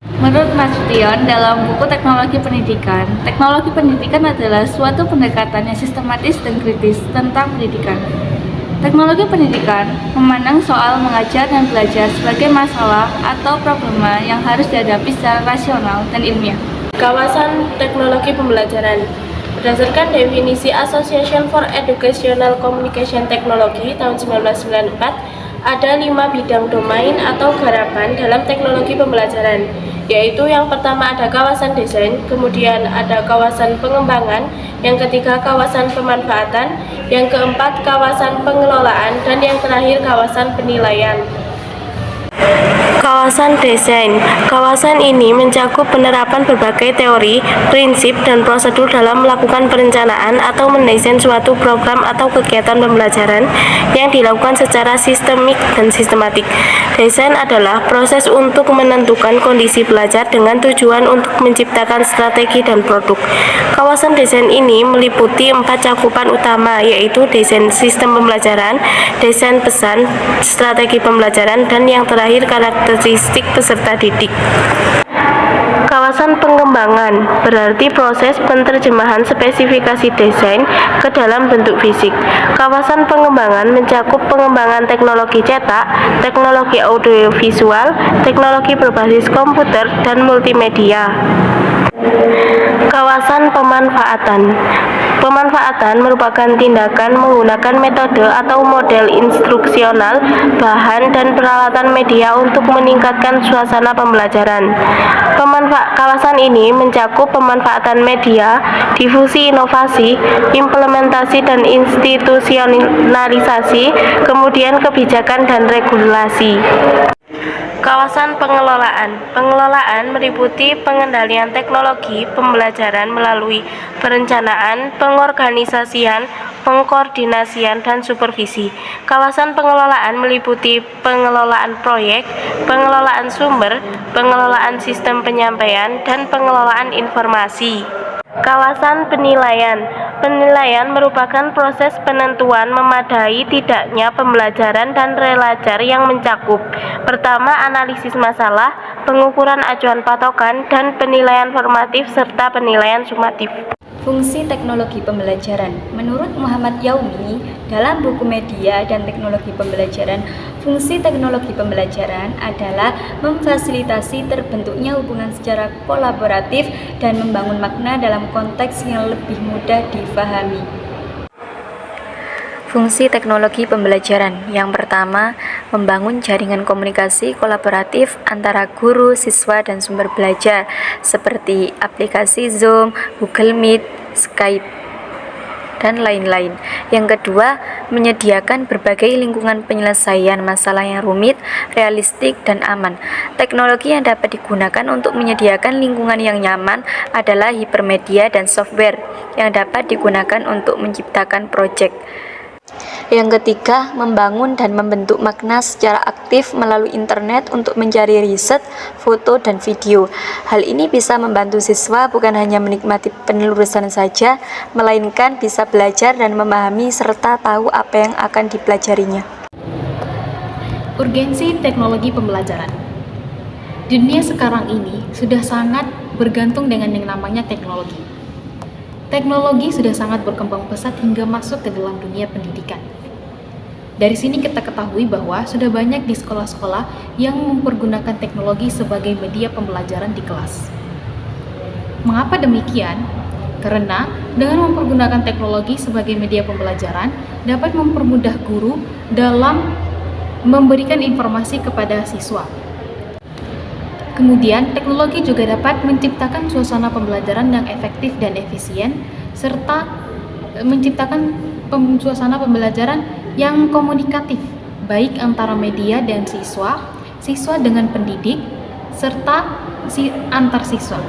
Menurut Mas Tion, dalam buku Teknologi Pendidikan adalah suatu pendekatan yang sistematis dan kritis tentang pendidikan. Teknologi pendidikan memandang soal mengajar dan belajar sebagai masalah atau problema yang harus dihadapi secara rasional dan ilmiah. Kawasan teknologi pembelajaran. Berdasarkan definisi Association for Educational Communication Technology tahun 1994, ada 5 bidang domain atau garapan dalam teknologi pembelajaran, yaitu yang pertama ada kawasan desain, kemudian ada kawasan pengembangan, yang ketiga kawasan pemanfaatan, yang keempat kawasan pengelolaan, dan yang terakhir kawasan penilaian. Kawasan desain. Kawasan ini mencakup penerapan berbagai teori, prinsip, dan prosedur dalam melakukan perencanaan atau mendesain suatu program atau kegiatan pembelajaran yang dilakukan secara sistemik dan sistematik. Desain adalah proses untuk menentukan kondisi belajar dengan tujuan untuk menciptakan strategi dan produk. Kawasan desain ini meliputi 4 cakupan utama, yaitu desain sistem pembelajaran, desain pesan, strategi pembelajaran, dan yang terakhir karakteristik peserta didik. Kawasan pengembangan berarti proses penerjemahan spesifikasi desain ke dalam bentuk fisik. Kawasan pengembangan mencakup pengembangan teknologi cetak, teknologi audiovisual, teknologi berbasis komputer, dan multimedia. Kawasan pemanfaatan. Pemanfaatan merupakan tindakan menggunakan metode atau model instruksional, bahan, dan peralatan media untuk meningkatkan suasana pembelajaran. Kawasan ini mencakup pemanfaatan media, difusi inovasi, implementasi dan institusionalisasi, kemudian kebijakan dan regulasi. Kawasan pengelolaan. Pengelolaan meliputi pengendalian teknologi pembelajaran melalui perencanaan, pengorganisasian, pengkoordinasian, dan supervisi. Kawasan pengelolaan meliputi pengelolaan proyek, pengelolaan sumber, pengelolaan sistem penyampaian, dan pengelolaan informasi. Kawasan penilaian. Penilaian merupakan proses penentuan memadai tidaknya pembelajaran dan relajar yang mencakup pertama, analisis masalah, pengukuran acuan patokan, dan penilaian formatif serta penilaian sumatif. Fungsi teknologi pembelajaran. Menurut Muhammad Yaumi, dalam buku Media dan Teknologi Pembelajaran, fungsi teknologi pembelajaran adalah memfasilitasi terbentuknya hubungan secara kolaboratif dan membangun makna dalam konteks yang lebih mudah difahami. Fungsi teknologi pembelajaran. Yang pertama, membangun jaringan komunikasi kolaboratif antara guru, siswa, dan sumber belajar seperti aplikasi Zoom, Google Meet, Skype, dan lain-lain. Yang kedua, menyediakan berbagai lingkungan penyelesaian masalah yang rumit, realistik, dan aman. Teknologi yang dapat digunakan untuk menyediakan lingkungan yang nyaman adalah hipermedia dan software yang dapat digunakan untuk menciptakan proyek. Yang ketiga, membangun dan membentuk makna secara aktif melalui internet untuk mencari riset, foto, dan video. Hal ini bisa membantu siswa bukan hanya menikmati penelusuran saja, melainkan bisa belajar dan memahami serta tahu apa yang akan dipelajarinya. Urgensi teknologi pembelajaran. Dunia sekarang ini sudah sangat bergantung dengan yang namanya teknologi. Teknologi sudah sangat berkembang pesat hingga masuk ke dalam dunia pendidikan. Dari sini kita ketahui bahwa sudah banyak di sekolah-sekolah yang mempergunakan teknologi sebagai media pembelajaran di kelas. Mengapa demikian? Karena dengan mempergunakan teknologi sebagai media pembelajaran dapat mempermudah guru dalam memberikan informasi kepada siswa. Kemudian, teknologi juga dapat menciptakan suasana pembelajaran yang efektif dan efisien, serta menciptakan suasana pembelajaran yang komunikatif, baik antara media dan siswa, siswa dengan pendidik, serta antar siswa.